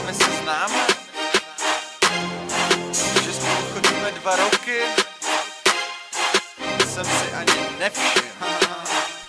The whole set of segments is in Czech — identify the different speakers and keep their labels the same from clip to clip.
Speaker 1: my se známe, že spolu chodíme 2 roky, jsem si ani nevšiml.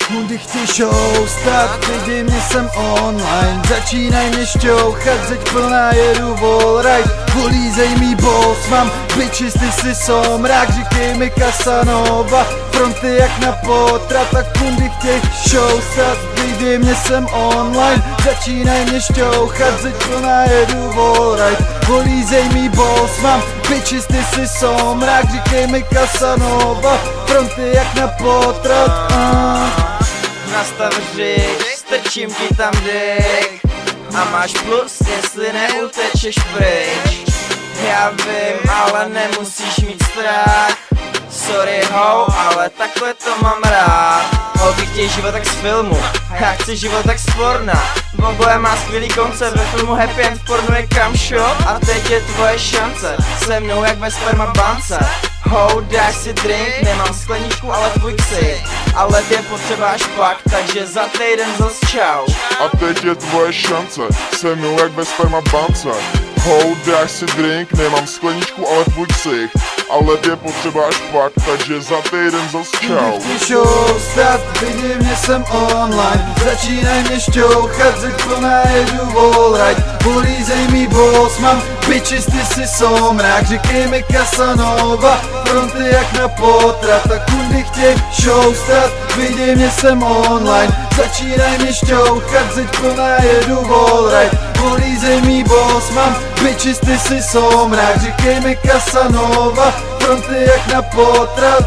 Speaker 2: Kundy chtěj show stát, lidi mě jsem online. Začínaj mě šťouchat, zeď plná jedu wallride. Polízej mý boss, mám bitches, ty si somrák. Říkej mi Casanova, fronty jak na potrat. Tak kundy chtěj show stát, lidi mě jsem online. Začínaj mě šťouchat, zeď plná jedu wallride. Polízej mý boss, mám bitches, ty si somrák. Říkej mi Casanova, fronty jak na potrat.
Speaker 3: Nastav řiď, strčím ti tam dyk a máš plus, jestli neutečeš pryč. Já vím, ale nemusíš mít strach. Sorry ho, ale takhle to mám rád. Holky chtějí život tak z filmu, já chci život tak z porna. Boboje má skvělý koncept, ve filmu Happy End, v pornu je kamšo. A teď je tvoje šance, se mnou jak ve spermabance. Ho, dáš si drink, nemám skleničku, ale tvůj ksich. Ale je potřeba až pak, takže za týden zas čau.
Speaker 4: A teď je tvoje šance, se mnou jak ve spermabance. Ho, dáš si drink, nemám skleničku, ale tvůj ksich. Ale je potřeba až pak, takže za týden zas čau.
Speaker 2: Chci show stát, lidi mě jsem online. Začínaj mě šťouchat, zeď plná jedu wallride. Polízej mý boss, mám bitches, ty si somrák. Říkej mi Casanova, fronty jak na potrat. Tak kundy chtěj show stát, lidi mě jsem online. Začínaj mě šťouchat, zeď plná jedu wallride. Polízej mý boss, mám bitches, ty si somrák. Říkej mi Casanova, fronty jak na potrat.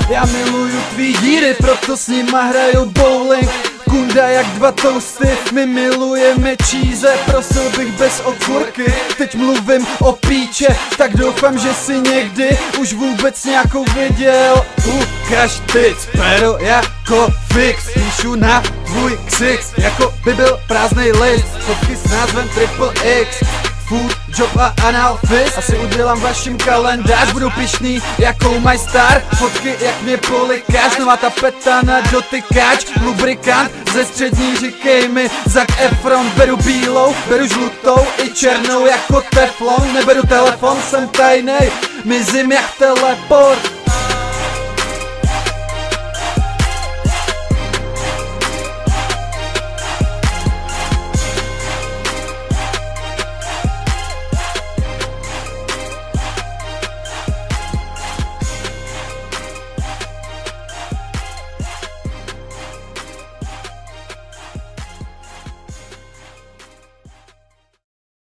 Speaker 2: Já miluju tvý díry, proto s nima hraju bowling. Kunda jak 2 toasty, my milujeme cheese. Prosil bych bez okurky, teď mluvím o píče. Tak doufám, že si někdy už vůbec nějakou viděl. Ukaž ty, pero jako fix. Píšu na tvůj ksich, jako by byl prázdnej list. Fotky s názvem Triple X, food, job a anal fist. Asi udělám vašim kalendář, budu pyšný jako my star. Fotky jak mě polikáš, nová tapeta na dotykáč. Lubrikant ze střední, říkej mi Zac Efron. Beru bílou, beru žlutou i černou jako teflon. Neberu telefon, jsem tajnej, mizím jak teleport.